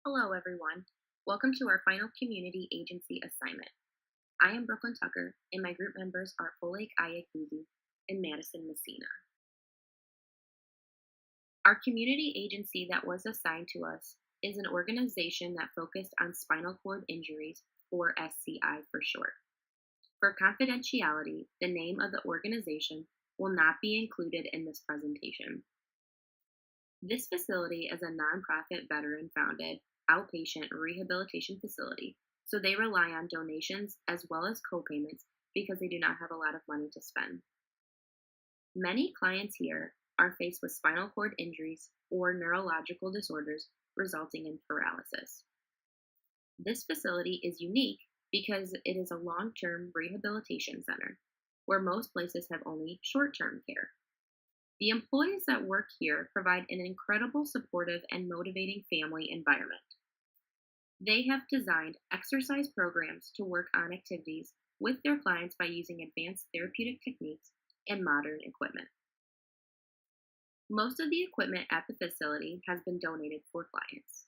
Hello, everyone. Welcome to our final community agency assignment. I am Brooklyn Tucker, and my group members are Oleg Ayakuzi and Madison Messina. Our community agency that was assigned to us is an organization that focused on spinal cord injuries, or SCI for short. For confidentiality, the name of the organization will not be included in this presentation. This facility is a nonprofit veteran-founded outpatient rehabilitation facility, so they rely on donations as well as co-payments because they do not have a lot of money to spend. Many clients here are faced with spinal cord injuries or neurological disorders resulting in paralysis. This facility is unique because it is a long-term rehabilitation center, where most places have only short-term care. The employees that work here provide an incredible supportive and motivating family environment. They have designed exercise programs to work on activities with their clients by using advanced therapeutic techniques and modern equipment. Most of the equipment at the facility has been donated for clients.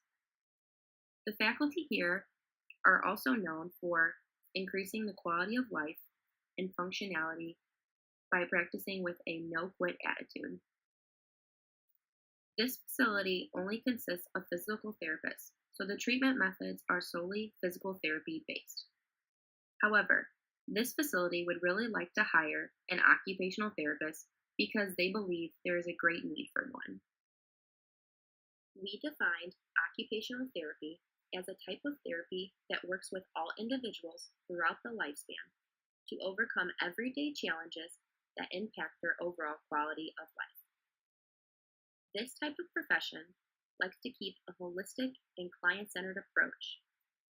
The faculty here are also known for increasing the quality of life and functionality by practicing with a no-quit attitude. This facility only consists of physical therapists, so the treatment methods are solely physical therapy based. However, this facility would really like to hire an occupational therapist because they believe there is a great need for one. We defined occupational therapy as a type of therapy that works with all individuals throughout the lifespan to overcome everyday challenges that impact their overall quality of life. This type of profession likes to keep a holistic and client-centered approach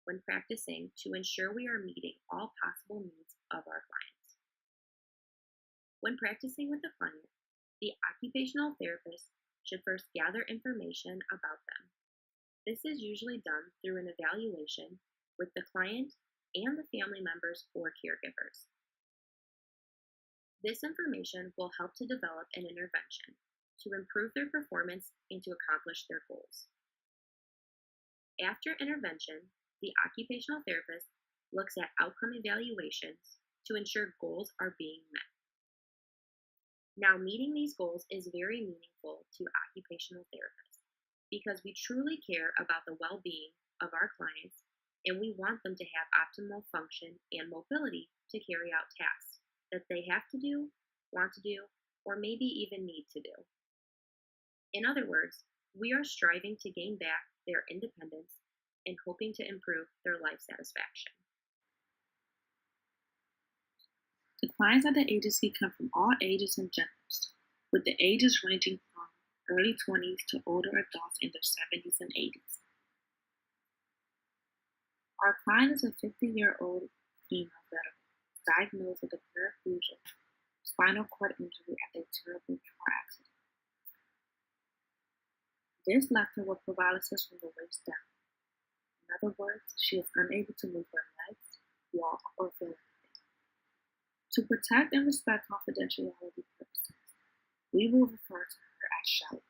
when practicing to ensure we are meeting all possible needs of our clients. When practicing with a client, the occupational therapist should first gather information about them. This is usually done through an evaluation with the client and the family members or caregivers. This information will help to develop an intervention to improve their performance and to accomplish their goals. After intervention, the occupational therapist looks at outcome evaluations to ensure goals are being met. Now, meeting these goals is very meaningful to occupational therapists because we truly care about the well-being of our clients and we want them to have optimal function and mobility to carry out tasks that they have to do, want to do, or maybe even need to do. In other words, we are striving to gain back their independence and hoping to improve their life satisfaction. The clients at the agency come from all ages and genders, with the ages ranging from early 20s to older adults in their 70s and 80s. Our client is a 50-year-old female veteran diagnosed with a paraplegic spinal cord injury after a terrible car accident. This left her with paralysis from the waist down. In other words, she is unable to move her legs, walk, or feel anything. To protect and respect confidentiality purposes, we will refer to her as Shelly.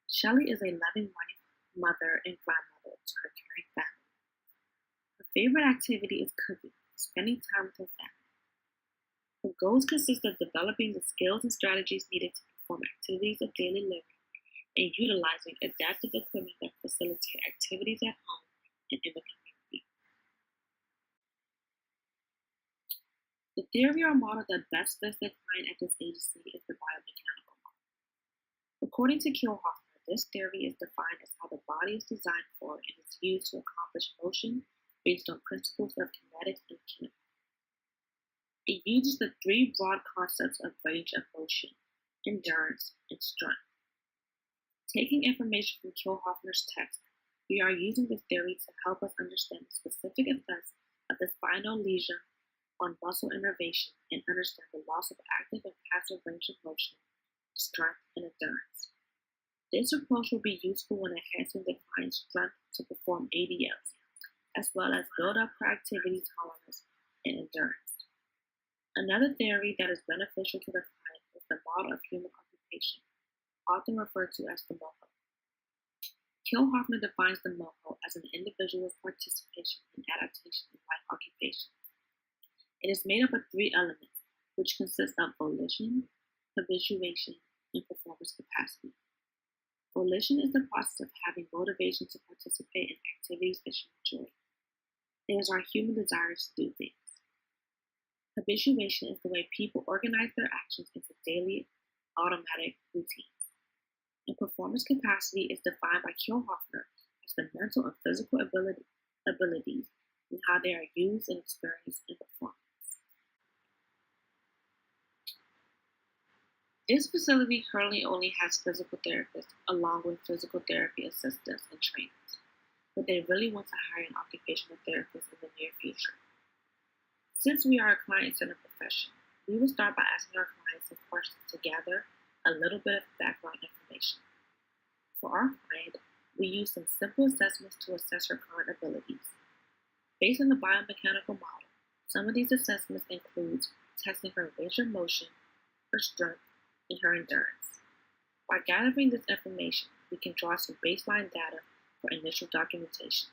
Shelly is a loving wife, mother, and grandmother to her caring family. Her favorite activity is cooking, spending time with her family. Her goals consist of developing the skills and strategies needed to perform activities of daily living and utilizing adaptive equipment that facilitate activities at home and in the community. The theory or model that best fits the client at this agency is the biomechanical model. According to Kielhofer, this theory is defined as how the body is designed for and is used to accomplish motion based on principles of kinetics and kinetics. It uses the three broad concepts of range of motion, endurance, and strength. Taking information from Kielhofer's text, we are using this theory to help us understand the specific effects of the spinal lesion on muscle innervation and understand the loss of active and passive range of motion, strength, and endurance. This approach will be useful when enhancing the client's strength to perform ADLs, as well as build up her activity tolerance and endurance. Another theory that is beneficial to the client is the model of human occupation, often referred to as the MOHO. Kiel-Hoffner defines the MOHO as an individual's participation and adaptation in life occupation. It is made up of three elements, which consist of volition, habituation, and performance capacity. Volition is the process of having motivation to participate in activities that you enjoy. It is our human desire to do things. Habituation is the way people organize their actions into daily, automatic routines. And performance capacity is defined by Kiel-Hoffner as the mental and physical abilities and how they are used and experienced in performance. This facility currently only has physical therapists along with physical therapy assistants and trainers, but they really want to hire an occupational therapist in the near future. Since we are a client-centered profession, we will start by asking our clients some questions to gather a little bit of background information. For our client, we use some simple assessments to assess her current abilities. Based on the biomechanical model, some of these assessments include testing her range of motion, her strength, and her endurance. By gathering this information, we can draw some baseline data for initial documentation.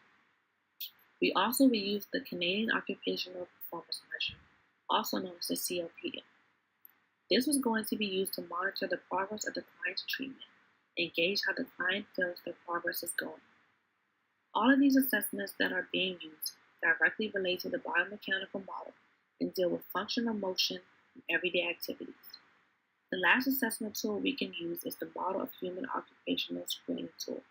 We also will use the Canadian Occupational Performance Measure, also known as the COPM. This was going to be used to monitor the progress of the client's treatment and gauge how the client feels their progress is going. All of these assessments that are being used directly relate to the biomechanical model and deal with functional motion and everyday activities. The last assessment tool we can use is the Model of Human Occupational Screening tool.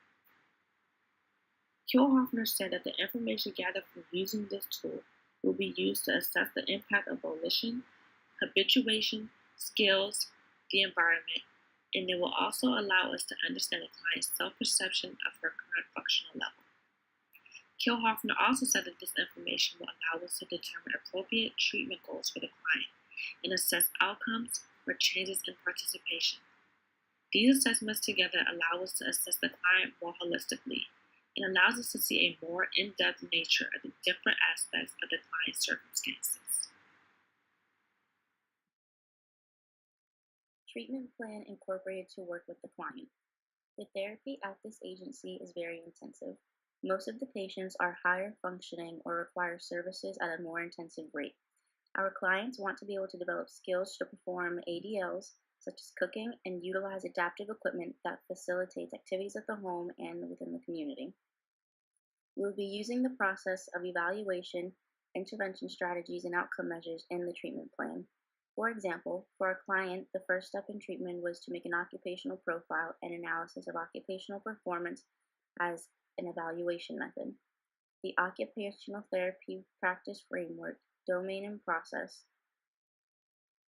Kiel-Hoffner said that the information gathered from using this tool will be used to assess the impact of volition, habituation, skills, the environment, and it will also allow us to understand the client's self-perception of her current functional level. Kiel-Hoffner also said that this information will allow us to determine appropriate treatment goals for the client and assess outcomes or changes in participation. These assessments together allow us to assess the client more holistically and allows us to see a more in-depth nature of the different aspects of the client's circumstances. Treatment plan incorporated to work with the client. The therapy at this agency is very intensive. Most of the patients are higher functioning or require services at a more intensive rate. Our clients want to be able to develop skills to perform ADLs, such as cooking, and utilize adaptive equipment that facilitates activities at the home and within the community. We will be using the process of evaluation, intervention strategies, and outcome measures in the treatment plan. For example, for our client, the first step in treatment was to make an occupational profile and analysis of occupational performance as an evaluation method. The occupational therapy practice framework, domain and process,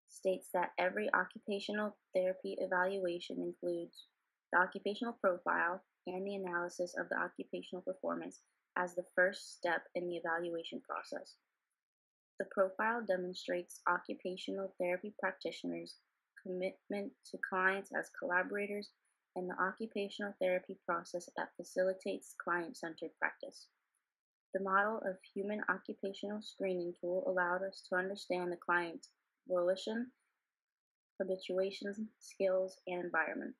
states that every occupational therapy evaluation includes the occupational profile and the analysis of the occupational performance as the first step in the evaluation process. The profile demonstrates occupational therapy practitioners' commitment to clients as collaborators and the occupational therapy process that facilitates client-centered practice. The Model of Human Occupational Screening tool allowed us to understand the client's volition, habituations, skills, and environment.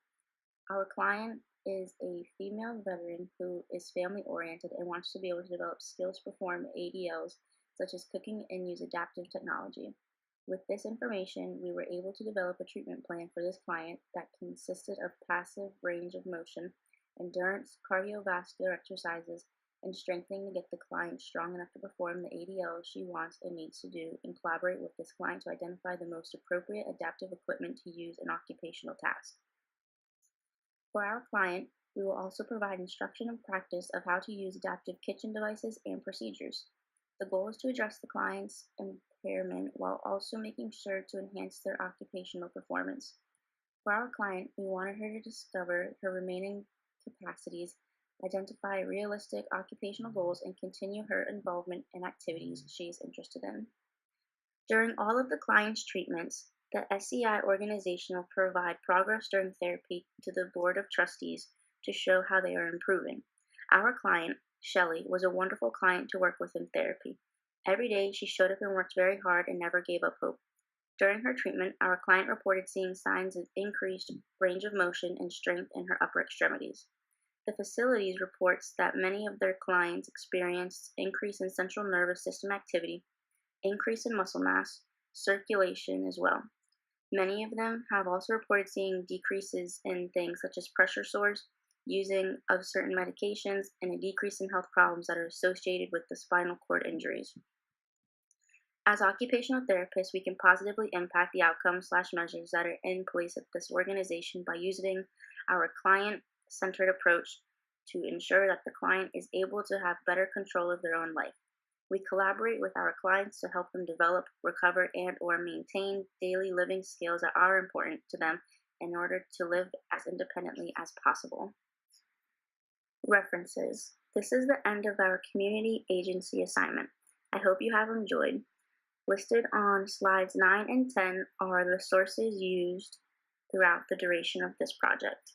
Our client is a female veteran who is family-oriented and wants to be able to develop skills to perform ADLs such as cooking and use adaptive technology. With this information, we were able to develop a treatment plan for this client that consisted of passive range of motion, endurance, cardiovascular exercises, and strengthening to get the client strong enough to perform the ADL she wants and needs to do, and collaborate with this client to identify the most appropriate adaptive equipment to use in occupational tasks. For our client, we will also provide instruction and practice of how to use adaptive kitchen devices and procedures. The goal is to address the client's impairment while also making sure to enhance their occupational performance. For our client, we wanted her to discover her remaining capacities, identify realistic occupational goals, and continue her involvement in activities she is interested in. During all of the client's treatments, the SCI organization will provide progress during therapy to the Board of Trustees to show how they are improving. Our client, Shelley, was a wonderful client to work with in therapy. Every day, she showed up and worked very hard and never gave up hope. During her treatment, our client reported seeing signs of increased range of motion and strength in her upper extremities. The facilities reports that many of their clients experienced increase in central nervous system activity, increase in muscle mass, circulation as well. Many of them have also reported seeing decreases in things such as pressure sores, using of certain medications, and a decrease in health problems that are associated with the spinal cord injuries. As occupational therapists, we can positively impact the outcomes/measures that are in place at this organization by using our client-centered approach to ensure that the client is able to have better control of their own life. We collaborate with our clients to help them develop, recover, and/or maintain daily living skills that are important to them in order to live as independently as possible. References. This is the end of our community agency assignment. I hope you have enjoyed. Listed on slides 9 and 10 are the sources used throughout the duration of this project.